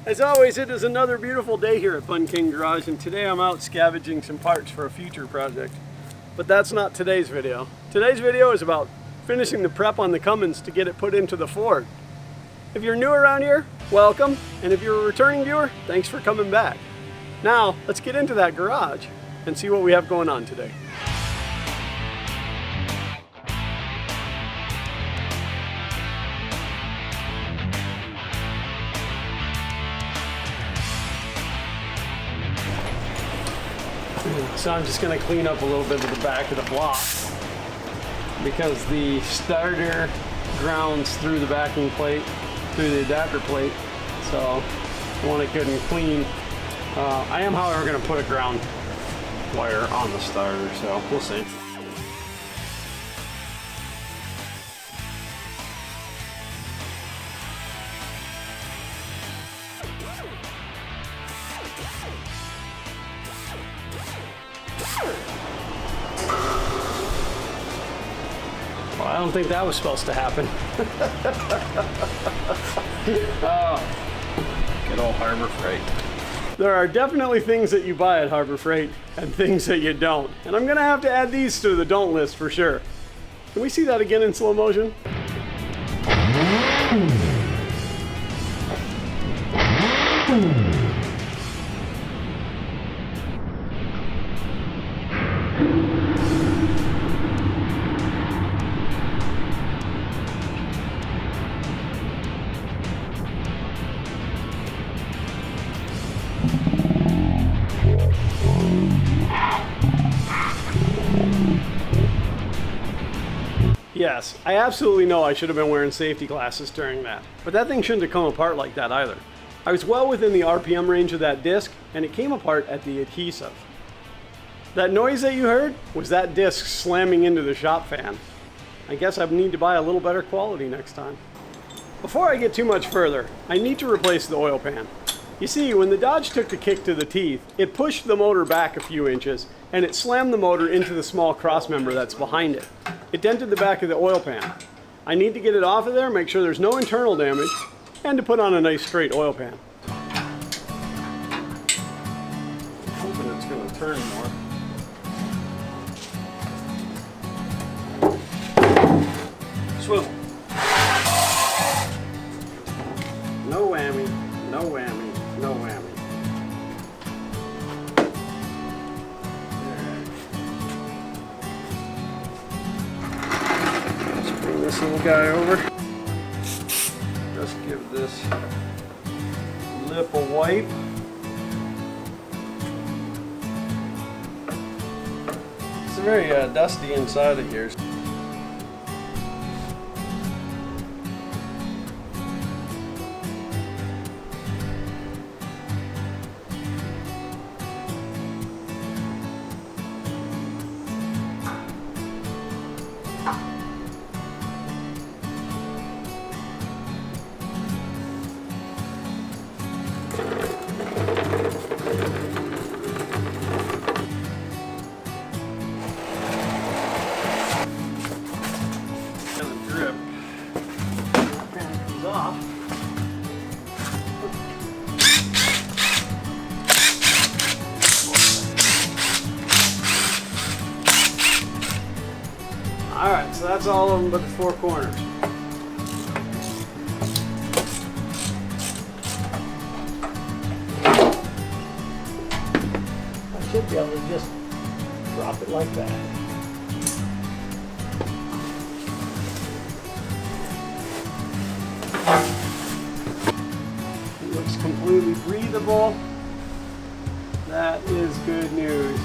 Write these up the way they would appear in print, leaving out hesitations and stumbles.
As always, it is another beautiful day here at Fun King Garage, and today I'm out scavenging some parts for a future project. But that's not today's video. Today's video is about finishing the prep on the Cummins to get it put into the Ford. If you're new around here, welcome, and if you're a returning viewer, thanks for coming back. Now, let's get into that garage and see what we have going on today. So I'm just going to clean up a little bit of the back of the block because the starter grounds through the backing plate, through the adapter plate, so I want it good and clean. I am, however, going to put a ground wire on the starter, so we'll see. Well, I don't think that was supposed to happen. Oh, good old Harbor Freight. There are definitely things that you buy at Harbor Freight and things that you don't. And I'm gonna have to add these to the don't list for sure. Can we see that again in slow motion? Yes, I absolutely know I should have been wearing safety glasses during that, but that thing shouldn't have come apart like that either. I was well within the RPM range of that disc, and it came apart at the adhesive. That noise that you heard was that disc slamming into the shop fan. I guess I need to buy a little better quality next time. Before I get too much further, I need to replace the oil pan. You see, when the Dodge took the kick to the teeth, it pushed the motor back a few inches, and it slammed the motor into the small crossmember that's behind it. It dented the back of the oil pan. I need to get it off of there, make sure there's no internal damage, and to put on a nice straight oil pan. I'm hoping it's going to turn more. Swivel. No whammy, no whammy, no whammy. This little guy over. Just give this lip a wipe. It's very dusty inside of here. Alright, so that's all of them but the four corners. I should be able to just drop it like that. It looks completely breathable. That is good news.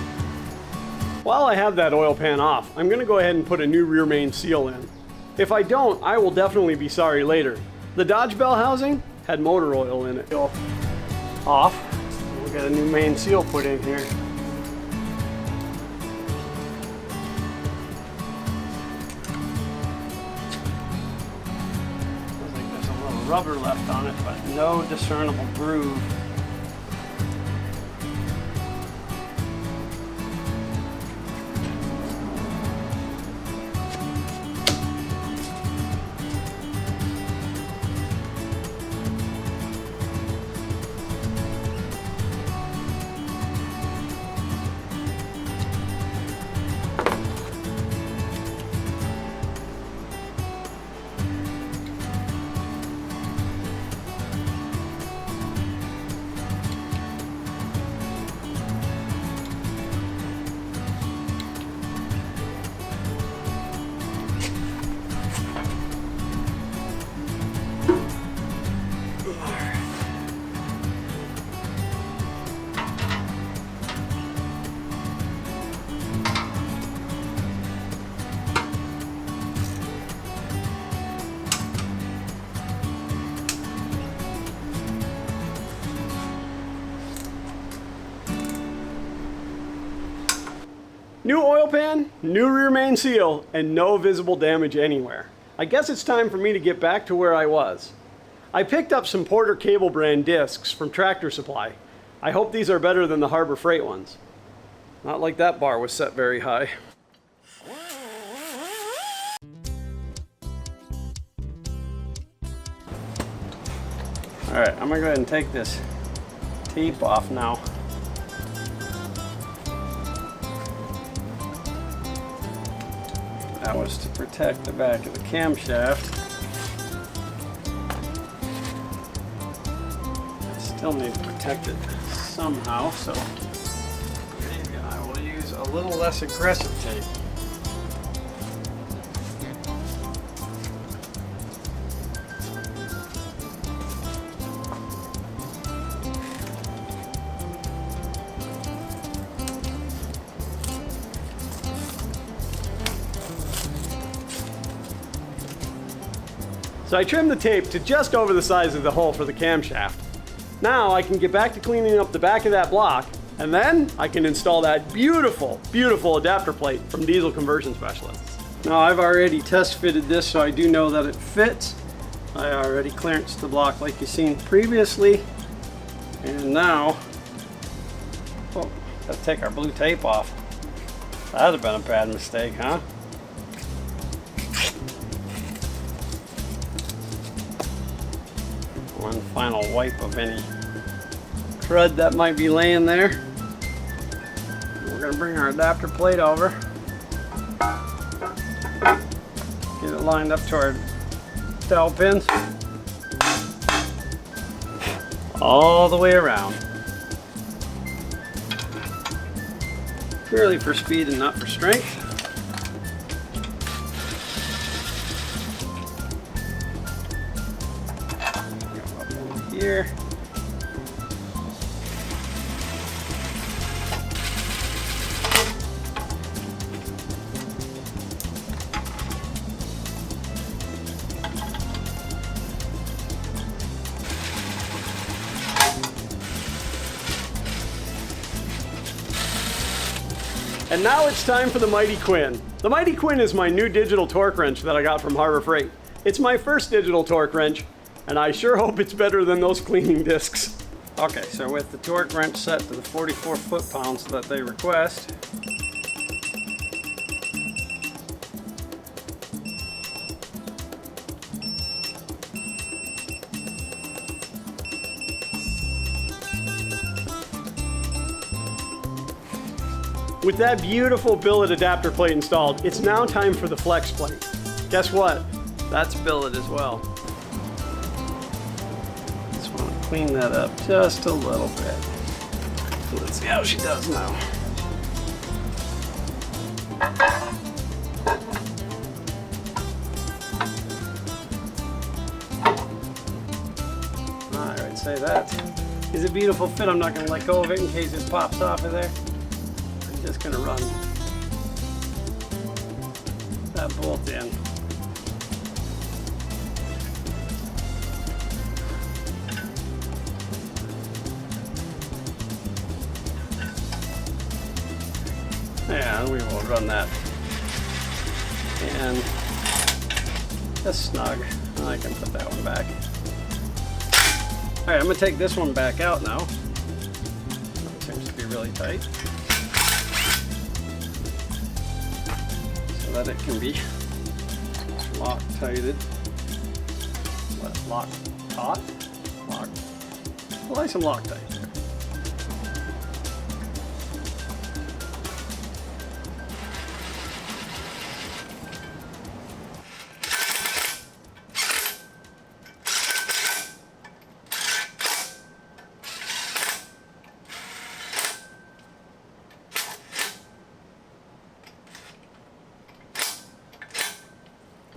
While I have that oil pan off, I'm going to go ahead and put a new rear main seal in. If I don't, I will definitely be sorry later. The Dodge bell housing had motor oil in it. Off. We'll get a new main seal put in here. Looks like there's a little rubber left on it, but no discernible groove. New oil pan, new rear main seal, and no visible damage anywhere. I guess it's time for me to get back to where I was. I picked up some Porter Cable brand discs from Tractor Supply. I hope these are better than the Harbor Freight ones. Not like that bar was set very high. Alright, I'm gonna go ahead and take this tape off now. That was to protect the back of the camshaft. I still need to protect it somehow, so maybe I will use a little less aggressive tape. So I trimmed the tape to just over the size of the hole for the camshaft. Now I can get back to cleaning up the back of that block, and then I can install that beautiful, beautiful adapter plate from Diesel Conversion Specialists. Now I've already test fitted this, so I do know that it fits. I already clearanced the block like you've seen previously. And now, oh, let's take our blue tape off. That'd have been a bad mistake, huh? One final wipe of any crud that might be laying there. We're going to bring our adapter plate over. Get it lined up to our dowel pins. All the way around. Purely for speed and not for strength. Here. And now it's time for the Mighty Quinn. The Mighty Quinn is my new digital torque wrench that I got from Harbor Freight. It's my first digital torque wrench, and I sure hope it's better than those cleaning discs. Okay, so with the torque wrench set to the 44 foot-pounds that they request, with that beautiful billet adapter plate installed, it's now time for the flex plate. Guess what? That's billet as well. Just want to clean that up just a little bit. Let's see how she does now. Alright, say that is a beautiful fit. I'm not going to let go of it in case it pops off of there. I'm just going to run that bolt in. And we will run that in just snug. I can put that one back. Alright, I'm going to take this one back out now. It seems to be really tight. So that it can be Loctited. Lock taut? Lock. Apply some Loctite there.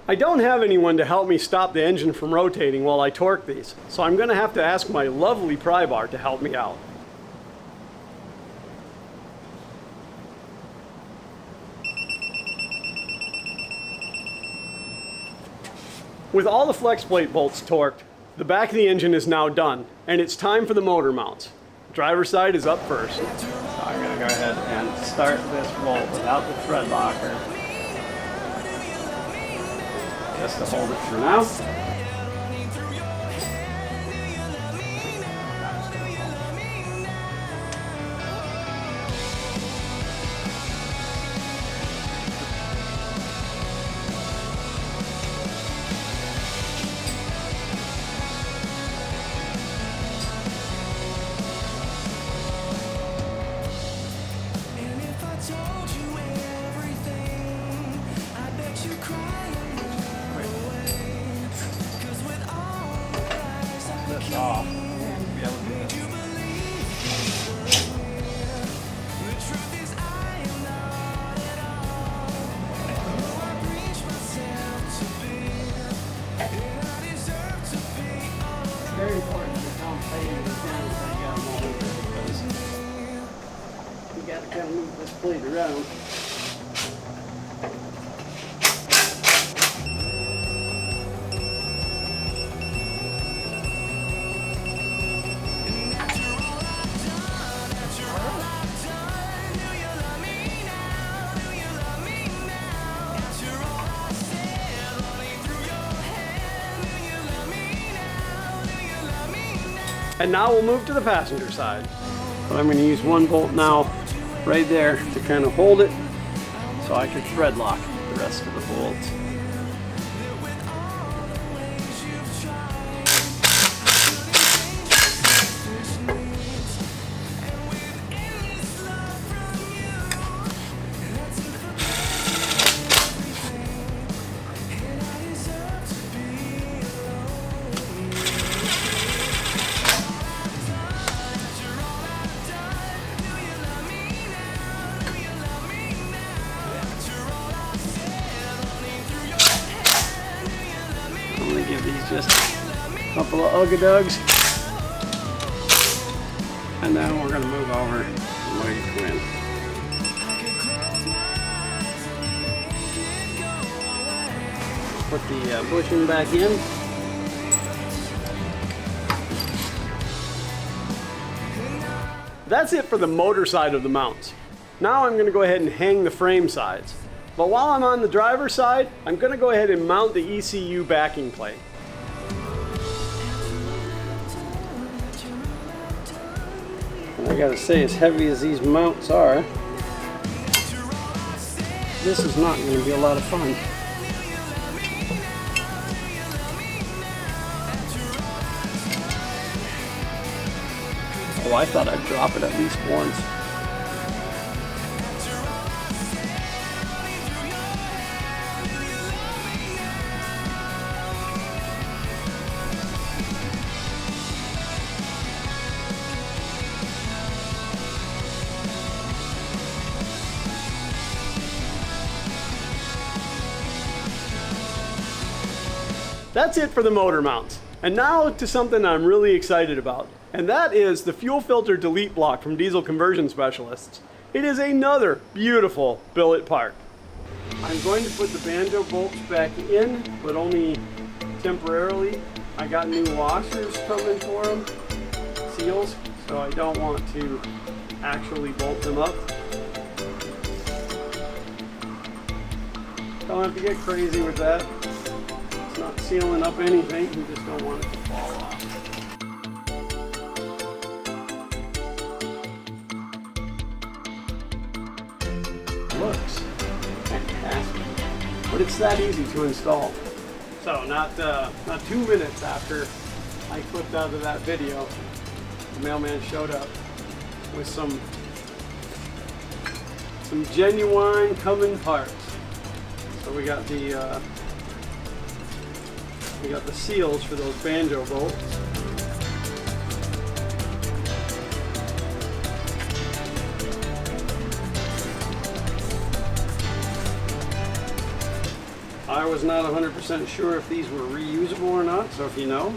I don't have anyone to help me stop the engine from rotating while I torque these, so I'm going to have to ask my lovely pry bar to help me out. With all the flex plate bolts torqued, the back of the engine is now done, and it's time for the motor mounts. Driver's side is up first. So I'm going to go ahead and start this bolt without the thread locker, just to hold it for now. This off and be able to do this. It's very important to don't play into the sound so you got them all over because you got to kind of move this plate around. And now we'll move to the passenger side. But I'm going to use one bolt now right there to kind of hold it so I can thread lock the rest of the bolts. I'm going to give these just a couple of ugga-dugs, and then we're going to move over to Lady Quinn. Put the bushing back in. That's it for the motor side of the mounts. Now I'm going to go ahead and hang the frame sides. But while I'm on the driver's side, I'm going to go ahead and mount the ECU backing plate. I gotta say, as heavy as these mounts are, this is not going to be a lot of fun. Oh, I thought I'd drop it at least once. That's it for the motor mounts. And now to something I'm really excited about, and that is the fuel filter delete block from Diesel Conversion Specialists. It is another beautiful billet part. I'm going to put the banjo bolts back in, but only temporarily. I got new washers coming for them, seals, so I don't want to actually bolt them up. Don't have to get crazy with that. It's not sealing up anything, you just don't want it to fall off. Looks fantastic, but it's that easy to install. So not 2 minutes after I clipped out of that video, the mailman showed up with some genuine Cummins parts. So we got the seals for those banjo bolts. I was not 100% sure if these were reusable or not, so if you know,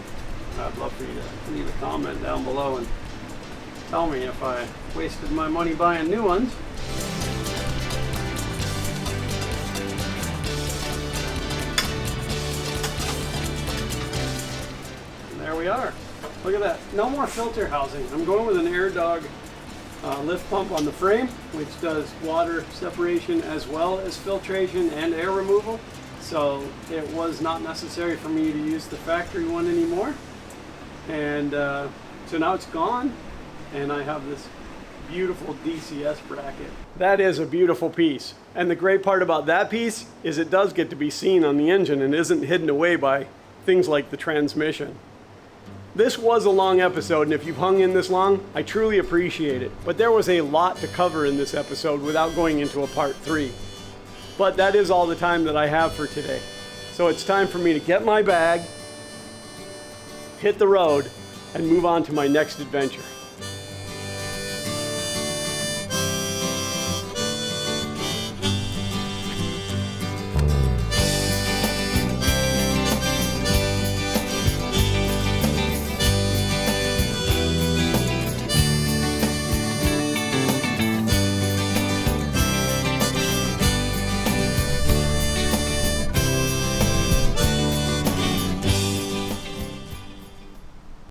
I'd love for you to leave a comment down below and tell me if I wasted my money buying new ones. And there we are. Look at that. No more filter housing. I'm going with an Air Dog lift pump on the frame, which does water separation as well as filtration and air removal. So it was not necessary for me to use the factory one anymore. And so now it's gone, and I have this beautiful DCS bracket. That is a beautiful piece. And the great part about that piece is it does get to be seen on the engine and isn't hidden away by things like the transmission. This was a long episode, and if you've hung in this long, I truly appreciate it. But there was a lot to cover in this episode without going into a part 3. But that is all the time that I have for today. So it's time for me to get my bag, hit the road, and move on to my next adventure.